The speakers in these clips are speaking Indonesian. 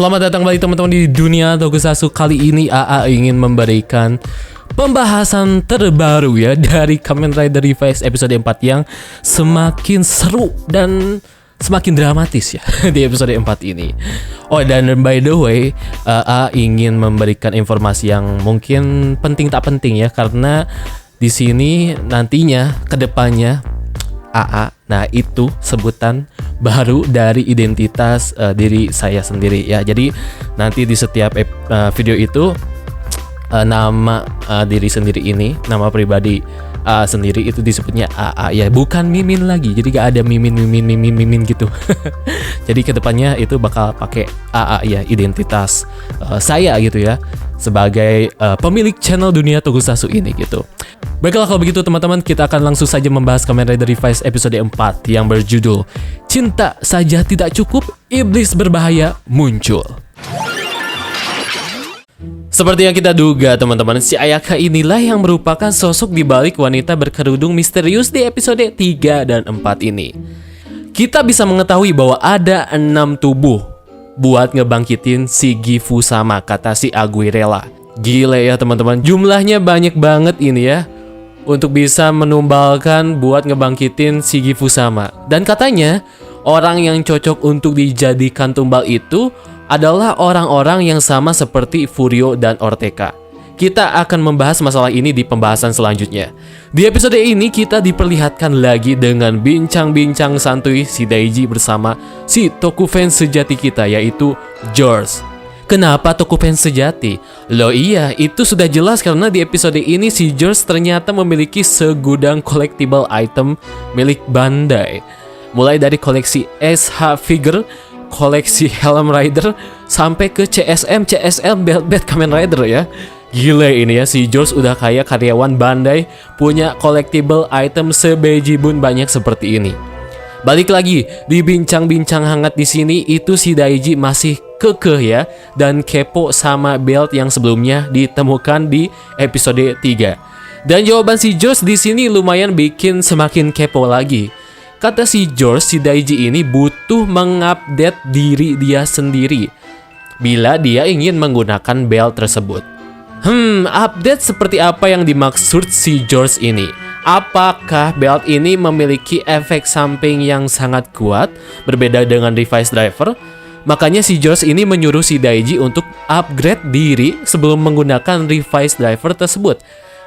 Selamat datang kembali teman-teman di Dunia Tokusatsu. Kali ini AA ingin memberikan pembahasan terbaru ya dari Kamen Rider Revice episode 4 yang semakin seru dan semakin dramatis ya di episode 4 ini. Oh, dan by the way, AA ingin memberikan informasi yang mungkin penting tak penting ya, karena di sini nantinya kedepannya AA, nah itu sebutan baru dari identitas diri saya sendiri ya. Jadi nanti di setiap video itu nama diri sendiri ini, nama pribadi sendiri itu disebutnya AA ya, bukan Mimin lagi. Jadi gak ada mimin gitu. Jadi kedepannya itu bakal pakai AA ya, identitas saya gitu ya, sebagai pemilik channel Dunia Tokusatsu ini gitu. Baiklah, kalau begitu teman-teman, kita akan langsung saja membahas Kamen Rider Revice episode 4 yang berjudul Cinta Saja Tidak Cukup, Iblis Berbahaya Muncul. Seperti yang kita duga teman-teman, si Ayaka inilah yang merupakan sosok di balik wanita berkerudung misterius di episode 3 dan 4 ini. Kita bisa mengetahui bahwa ada 6 tubuh buat ngebangkitin si Gifu-sama, kata si Aguirrela. Gile ya teman-teman, jumlahnya banyak banget ini ya, untuk bisa menumbalkan buat ngebangkitin si Gifu-sama. Dan katanya orang yang cocok untuk dijadikan tumbal itu adalah orang-orang yang sama seperti Furio dan Ortega. Kita akan membahas masalah ini di pembahasan selanjutnya. Di episode ini kita diperlihatkan lagi dengan bincang-bincang santuy si Daiji bersama si Toku fans sejati kita, yaitu George. Kenapa Toku fans sejati? Loh iya, itu sudah jelas karena di episode ini si George ternyata memiliki segudang collectible item milik Bandai. Mulai dari koleksi SH figure, koleksi helm rider, sampai ke CSM belt Kamen Rider ya. Gile ini ya, si George udah kayak karyawan Bandai, punya collectible item sebejibun banyak seperti ini. Balik lagi di bincang-bincang hangat di sini, itu si Daiji masih kekeh ya dan kepo sama belt yang sebelumnya ditemukan di episode 3. Dan jawaban si George di sini lumayan bikin semakin kepo lagi. Kata si George, si Daiji ini butuh mengupdate diri dia sendiri bila dia ingin menggunakan belt tersebut. Update seperti apa yang dimaksud si George ini? Apakah belt ini memiliki efek samping yang sangat kuat, berbeda dengan Revice Driver? Makanya si George ini menyuruh si Daiji untuk upgrade diri sebelum menggunakan Revice Driver tersebut.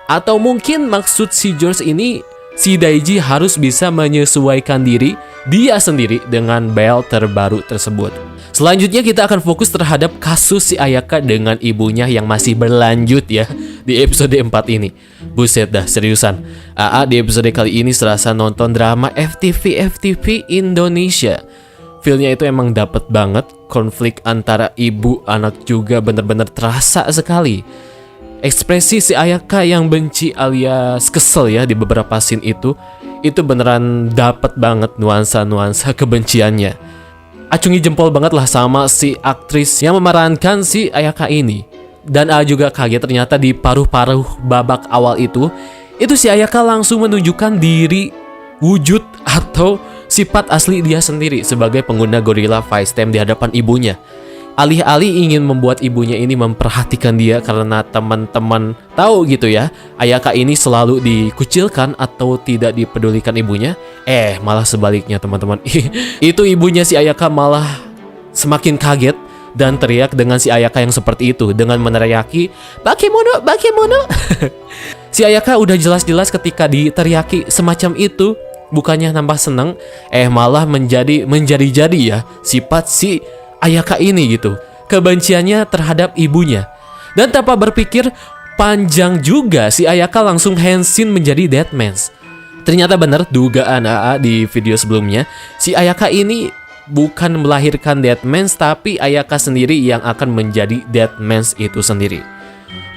Atau mungkin maksud si George ini, si Daiji harus bisa menyesuaikan diri dia sendiri dengan belt terbaru tersebut. Selanjutnya kita akan fokus terhadap kasus si Ayaka dengan ibunya yang masih berlanjut ya di episode 4 ini. Buset dah, seriusan. AA di episode kali ini serasa nonton drama FTV Indonesia. Feel-nya itu emang dapet banget. Konflik antara ibu anak juga bener-bener terasa sekali. Ekspresi si Ayaka yang benci alias kesel ya di beberapa scene itu beneran dapet banget nuansa-nuansa kebenciannya. Acungi jempol banget lah sama si aktris yang memerankan si Ayaka ini. Dan A juga kaget ternyata di paruh-paruh babak awal itu si Ayaka langsung menunjukkan diri, wujud atau sifat asli dia sendiri sebagai pengguna Gorilla Vice Stem di hadapan ibunya. Alih-alih ingin membuat ibunya ini memperhatikan dia karena teman-teman tahu gitu ya, Ayaka ini selalu dikucilkan atau tidak dipedulikan ibunya. Malah sebaliknya teman-teman. Itu ibunya si Ayaka malah semakin kaget dan teriak dengan si Ayaka yang seperti itu dengan meneriaki Bakemono. Si Ayaka udah jelas-jelas ketika diteriaki semacam itu bukannya nambah seneng, malah menjadi ya sifat si Ayaka ini gitu, kebenciannya terhadap ibunya. Dan tanpa berpikir panjang juga si Ayaka langsung hensin menjadi Deadmans. Ternyata benar dugaan AA di video sebelumnya, si Ayaka ini bukan melahirkan Deadmans, tapi Ayaka sendiri yang akan menjadi Deadmans itu sendiri.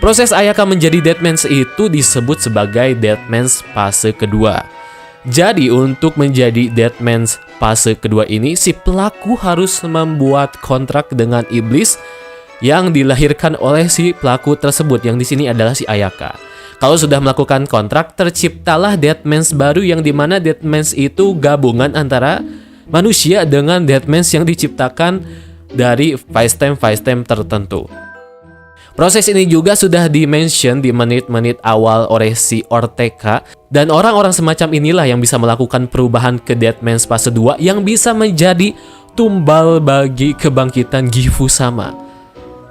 Proses Ayaka menjadi Deadmans itu disebut sebagai Deadmans fase kedua. Jadi untuk menjadi Deadmans fase kedua ini, si pelaku harus membuat kontrak dengan iblis yang dilahirkan oleh si pelaku tersebut, yang di sini adalah si Ayaka. Kalau sudah melakukan kontrak, terciptalah Deadmans baru yang dimana Deadmans itu gabungan antara manusia dengan Deadmans yang diciptakan dari Vice-time tertentu. Proses ini juga sudah di-mention di menit-menit awal oleh si Ortega, dan orang-orang semacam inilah yang bisa melakukan perubahan ke Deadman's fase 2 yang bisa menjadi tumbal bagi kebangkitan Gifu-sama.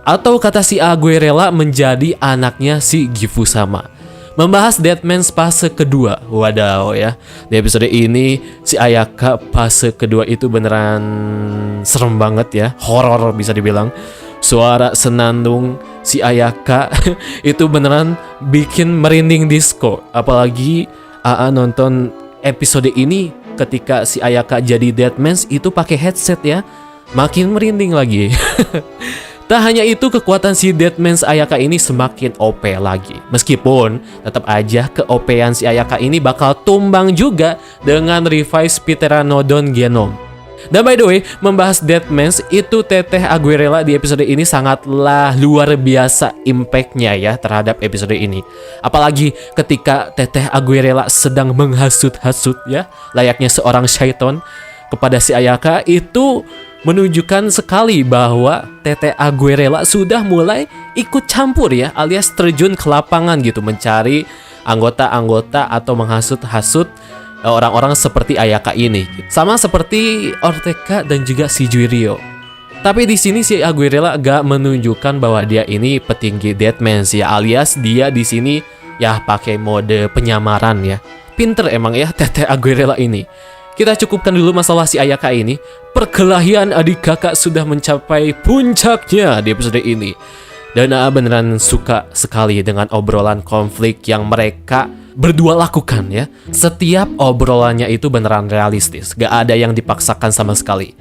Atau kata si Aguirrela, menjadi anaknya si Gifu-sama. Membahas Deadman's fase kedua. Wadaw ya. Di episode ini si Ayaka fase kedua itu beneran serem banget ya. Horor bisa dibilang. Suara senandung si Ayaka itu beneran bikin merinding disco. Apalagi AA nonton episode ini ketika si Ayaka jadi Deadman's itu pakai headset ya. Makin merinding lagi. Tak hanya itu, kekuatan si Deadman's Ayaka ini semakin OP lagi. Meskipun tetap aja ke-OP-an si Ayaka ini bakal tumbang juga dengan revise Pteranodon Genome. Dan by the way, membahas Deadman's itu Teteh Aguirrela di episode ini sangatlah luar biasa impact-nya ya terhadap episode ini. Apalagi ketika Teteh Aguirrela sedang menghasut-hasut ya, layaknya seorang syaiton kepada si Ayaka, itu menunjukkan sekali bahwa Teteh Aguirrela sudah mulai ikut campur ya, alias terjun ke lapangan gitu, mencari anggota-anggota atau menghasut-hasut orang-orang seperti Ayaka ini. Sama seperti Ortega dan juga si Juirio. Tapi di sini si Aguirrela gak menunjukkan bahwa dia ini petinggi Deadman's ya, alias dia di sini ya pakai mode penyamaran ya. Pinter emang ya Teteh Aguirrela ini. Kita cukupkan dulu masalah si Ayaka ini. Perkelahian adik kakak sudah mencapai puncaknya di episode ini. Dan AA beneran suka sekali dengan obrolan konflik yang mereka berdua lakukan ya. Setiap obrolannya itu beneran realistis, gak ada yang dipaksakan sama sekali.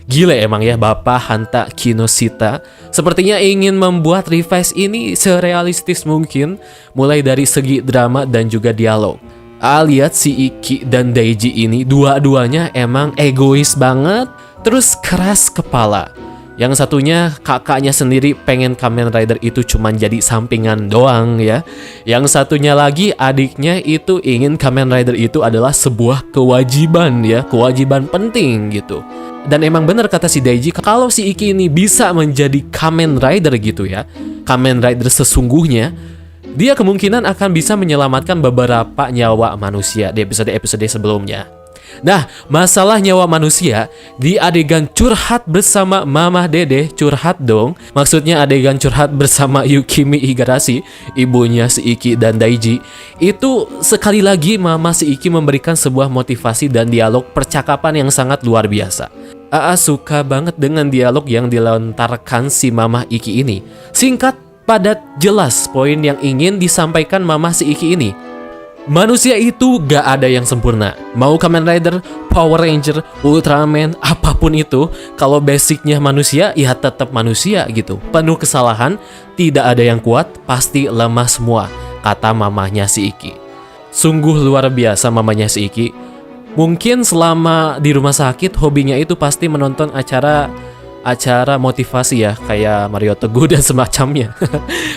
Gile emang ya Bapak Hanta Kinoshita. Sepertinya ingin membuat revise ini serealistis mungkin, mulai dari segi drama dan juga dialog. Lihat si Iki dan Daiji ini dua-duanya emang egois banget, terus keras kepala. Yang satunya kakaknya sendiri pengen Kamen Rider itu cuman jadi sampingan doang ya. Yang satunya lagi adiknya itu ingin Kamen Rider itu adalah sebuah kewajiban ya, kewajiban penting gitu. Dan emang bener kata si Daiji, kalau si Iki ini bisa menjadi Kamen Rider gitu ya, Kamen Rider sesungguhnya, dia kemungkinan akan bisa menyelamatkan beberapa nyawa manusia di episode-episode sebelumnya. Nah, masalah nyawa manusia di adegan curhat bersama Mama Dede, curhat dong. Maksudnya adegan curhat bersama Yukimi Igarashi, ibunya si Iki dan Daiji. Itu sekali lagi Mama si Iki memberikan sebuah motivasi dan dialog percakapan yang sangat luar biasa. AA suka banget dengan dialog yang dilontarkan si Mama Iki ini. Singkat, padat, jelas poin yang ingin disampaikan Mama si Iki ini. Manusia itu gak ada yang sempurna. Mau Kamen Rider, Power Ranger, Ultraman, apapun itu, kalau basicnya manusia, ya tetap manusia gitu. Penuh kesalahan, tidak ada yang kuat, pasti lemah semua, kata mamahnya si Iki. Sungguh luar biasa mamanya si Iki. Mungkin selama di rumah sakit, hobinya itu pasti menonton acara motivasi ya, kayak Mario Teguh dan semacamnya.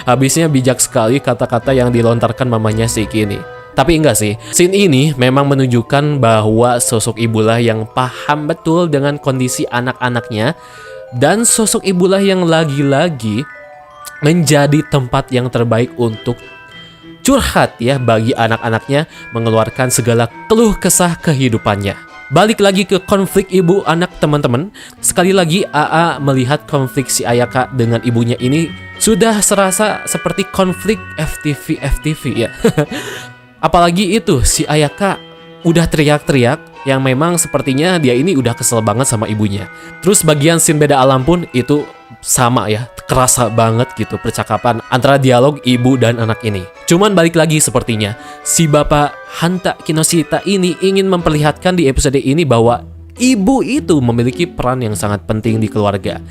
Habisnya bijak sekali kata-kata yang dilontarkan mamanya si Iki ini. Tapi enggak sih, scene ini memang menunjukkan bahwa sosok ibulah yang paham betul dengan kondisi anak-anaknya, dan sosok ibulah yang lagi-lagi menjadi tempat yang terbaik untuk curhat ya bagi anak-anaknya, mengeluarkan segala keluh kesah kehidupannya. Balik lagi ke konflik ibu anak teman-teman. Sekali lagi AA melihat konflik si Ayaka dengan ibunya ini sudah serasa seperti konflik FTV ya. Apalagi itu si Ayaka udah teriak-teriak yang memang sepertinya dia ini udah kesel banget sama ibunya. Terus bagian scene beda alam pun itu sama ya, kerasa banget gitu percakapan antara dialog ibu dan anak ini. Cuman balik lagi sepertinya si Bapak Hanta Kinoshita ini ingin memperlihatkan di episode ini bahwa ibu itu memiliki peran yang sangat penting di keluarga.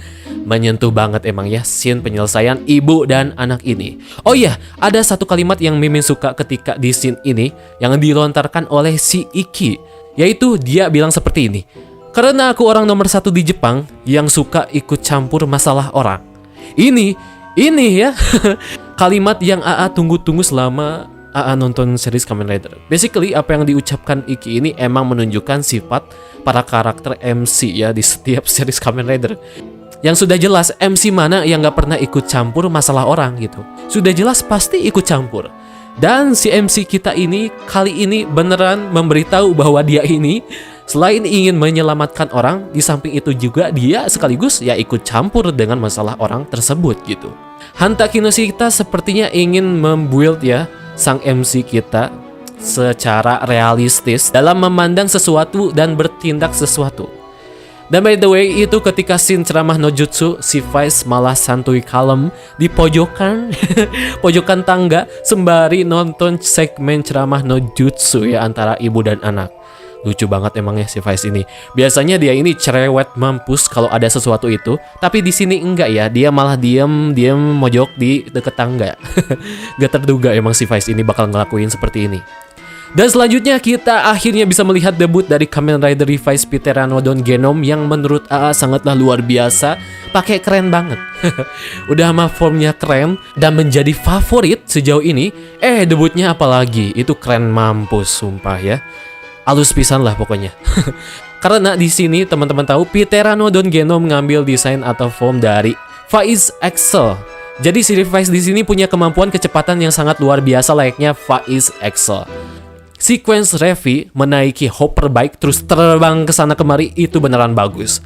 Menyentuh banget emang ya scene penyelesaian ibu dan anak ini. Oh iya, ada satu kalimat yang Mimin suka ketika di scene ini yang dilontarkan oleh si Iki, yaitu dia bilang seperti ini. Karena aku orang nomor 1 di Jepang yang suka ikut campur masalah orang. Ini ya kalimat yang AA tunggu-tunggu selama AA nonton series Kamen Rider. Basically apa yang diucapkan Iki ini emang menunjukkan sifat para karakter MC ya di setiap series Kamen Rider. Yang sudah jelas MC mana yang gak pernah ikut campur masalah orang gitu. Sudah jelas pasti ikut campur. Dan si MC kita ini kali ini beneran memberitahu bahwa dia ini selain ingin menyelamatkan orang, di samping itu juga dia sekaligus ya ikut campur dengan masalah orang tersebut gitu. Hanta Kinoshita sepertinya ingin membuild ya sang MC kita secara realistis dalam memandang sesuatu dan bertindak sesuatu. Dan by the way, itu ketika scene ceramah no jutsu, si Vice malah santuy kalem di pojokan pojokan tangga sembari nonton segmen ceramah no jutsu ya antara ibu dan anak. Lucu banget emangnya si Vice ini. Biasanya dia ini cerewet mampus kalau ada sesuatu itu, tapi di sini enggak ya, dia malah diam mojok di deket tangga. Gak terduga emang si Vice ini bakal ngelakuin seperti ini. Dan selanjutnya kita akhirnya bisa melihat debut dari Kamen Rider Revised Pteranodon Genom yang menurut AA sangatlah luar biasa, pakai keren banget. Udah mah formnya keren dan menjadi favorit sejauh ini. Debutnya apalagi, itu keren mampus sumpah ya. Alus pisan lah pokoknya. Karena di sini teman-teman tahu Pteranodon Genom ngambil desain atau form dari Faiz Excel. Jadi si Revised di sini punya kemampuan kecepatan yang sangat luar biasa layaknya Faiz Excel. Sequence Revi menaiki hopper bike terus terbang ke sana kemari itu beneran bagus.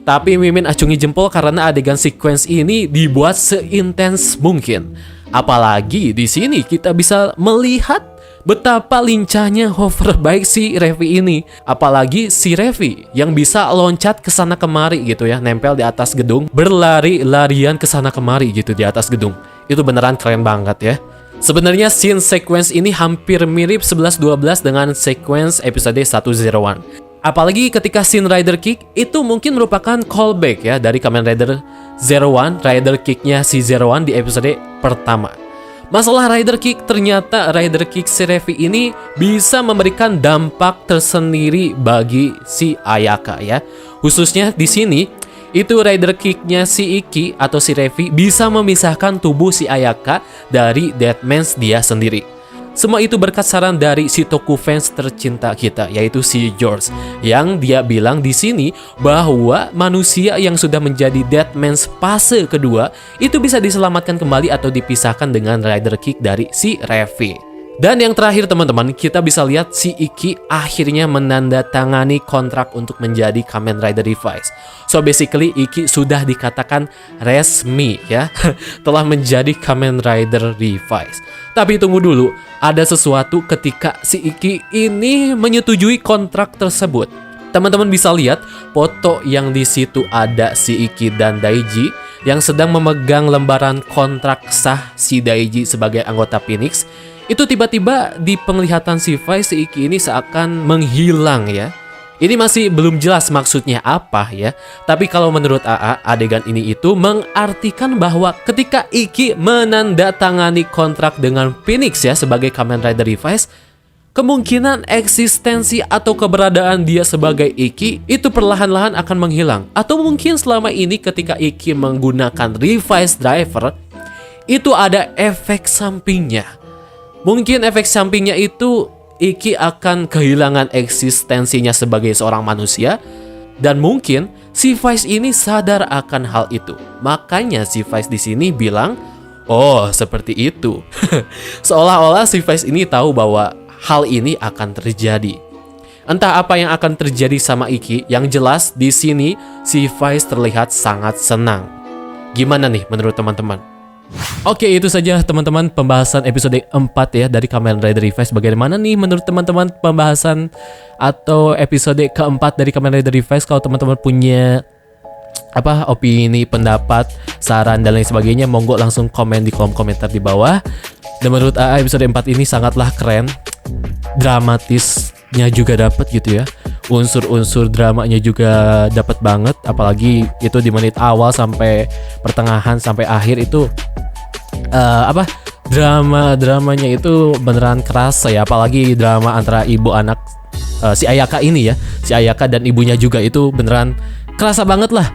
Tapi Mimin acungi jempol karena adegan sequence ini dibuat seintens mungkin. Apalagi di sini kita bisa melihat betapa lincahnya hoverbike si Revi ini. Apalagi si Revi yang bisa loncat ke sana kemari gitu ya, nempel di atas gedung, berlari-larian ke sana kemari gitu di atas gedung. Itu beneran keren banget ya. Sebenarnya scene sequence ini hampir mirip 11-12 dengan sequence episode 101. Apalagi ketika scene Rider Kick itu mungkin merupakan callback ya dari Kamen Rider Zero One, Rider Kick-nya si Zero One di episode pertama. Masalah Rider Kick, ternyata Rider Kick si Revi ini bisa memberikan dampak tersendiri bagi si Ayaka ya. Khususnya di sini itu Rider Kick-nya si Iki atau si Revi bisa memisahkan tubuh si Ayaka dari Deadman dia sendiri. Semua itu berkat saran dari si Toku fans tercinta kita, yaitu si George, yang dia bilang di sini bahwa manusia yang sudah menjadi Deadman fase kedua itu bisa diselamatkan kembali atau dipisahkan dengan Rider Kick dari si Revi. Dan yang terakhir teman-teman, kita bisa lihat si Iki akhirnya menandatangani kontrak untuk menjadi Kamen Rider Revised. So basically Iki sudah dikatakan resmi ya, telah menjadi Kamen Rider Revised. Tapi tunggu dulu, ada sesuatu ketika si Iki ini menyetujui kontrak tersebut. Teman-teman bisa lihat foto yang di situ ada si Iki dan Daiji yang sedang memegang lembaran kontrak sah si Daiji sebagai anggota Phoenix. Itu tiba-tiba di penglihatan si Vice, si Iki ini seakan menghilang ya. Ini masih belum jelas maksudnya apa ya. Tapi kalau menurut AA, adegan ini itu mengartikan bahwa ketika Iki menandatangani kontrak dengan Phoenix ya sebagai Kamen Rider Revised, kemungkinan eksistensi atau keberadaan dia sebagai Iki itu perlahan-lahan akan menghilang. Atau mungkin selama ini ketika Iki menggunakan Revised Driver, itu ada efek sampingnya. Mungkin efek sampingnya itu Iki akan kehilangan eksistensinya sebagai seorang manusia. Dan mungkin si Vice ini sadar akan hal itu. Makanya si Vice di sini bilang, oh seperti itu. Seolah-olah si Vice ini tahu bahwa hal ini akan terjadi. Entah apa yang akan terjadi sama Iki, yang jelas di sini si Vice terlihat sangat senang. Gimana nih menurut teman-teman? Oke, itu saja teman-teman pembahasan episode 4 ya dari Kamen Rider Revised. Bagaimana nih menurut teman-teman pembahasan atau episode keempat dari Kamen Rider Revised? Kalau teman-teman punya opini, pendapat, saran dan lain sebagainya, monggo langsung komen di kolom komentar di bawah. Dan menurut AA episode 4 ini sangatlah keren. Dramatisnya juga dapat gitu ya. Unsur-unsur dramanya juga dapat banget, apalagi itu di menit awal sampai pertengahan sampai akhir itu dramanya itu beneran kerasa ya, apalagi drama antara ibu anak si Ayaka ini ya, si Ayaka dan ibunya juga itu beneran kerasa banget lah.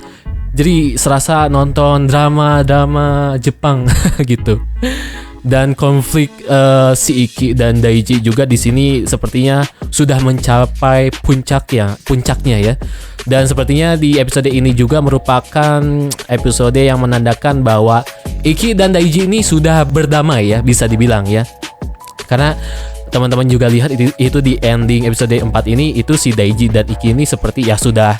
Jadi serasa nonton drama Jepang gitu. Dan konflik si Iki dan Daiji juga di sini sepertinya sudah mencapai puncaknya ya. Dan sepertinya di episode ini juga merupakan episode yang menandakan bahwa Iki dan Daiji ini sudah berdamai ya, bisa dibilang ya. Karena teman-teman juga lihat itu di ending episode 4 ini, itu si Daiji dan Iki ini seperti ya sudah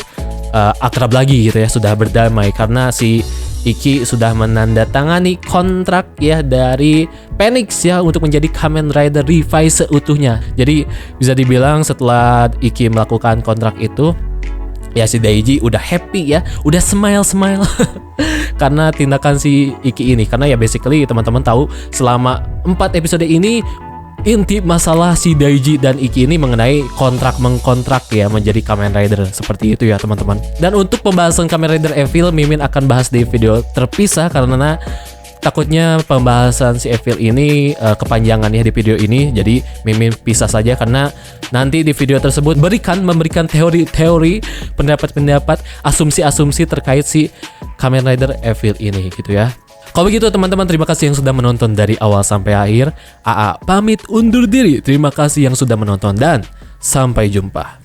akrab lagi gitu ya, sudah berdamai karena si Iki sudah menandatangani kontrak ya dari Phoenix ya untuk menjadi Kamen Rider Revice seutuhnya. Jadi bisa dibilang setelah Iki melakukan kontrak itu ya si Daiji udah happy ya, udah smile karena tindakan si Iki ini. Karena ya basically teman-teman tahu selama 4 episode ini inti masalah si Daiji dan Iki ini mengenai mengkontrak ya menjadi Kamen Rider, seperti itu ya teman-teman. Dan untuk pembahasan Kamen Rider Evil, Mimin akan bahas di video terpisah karena takutnya pembahasan si Evil ini kepanjangan ya di video ini. Jadi Mimin pisah saja karena nanti di video tersebut memberikan teori-teori, pendapat-pendapat, asumsi-asumsi terkait si Kamen Rider Evil ini gitu ya. Kalau begitu teman-teman, terima kasih yang sudah menonton dari awal sampai akhir. AA pamit undur diri. Terima kasih yang sudah menonton dan sampai jumpa.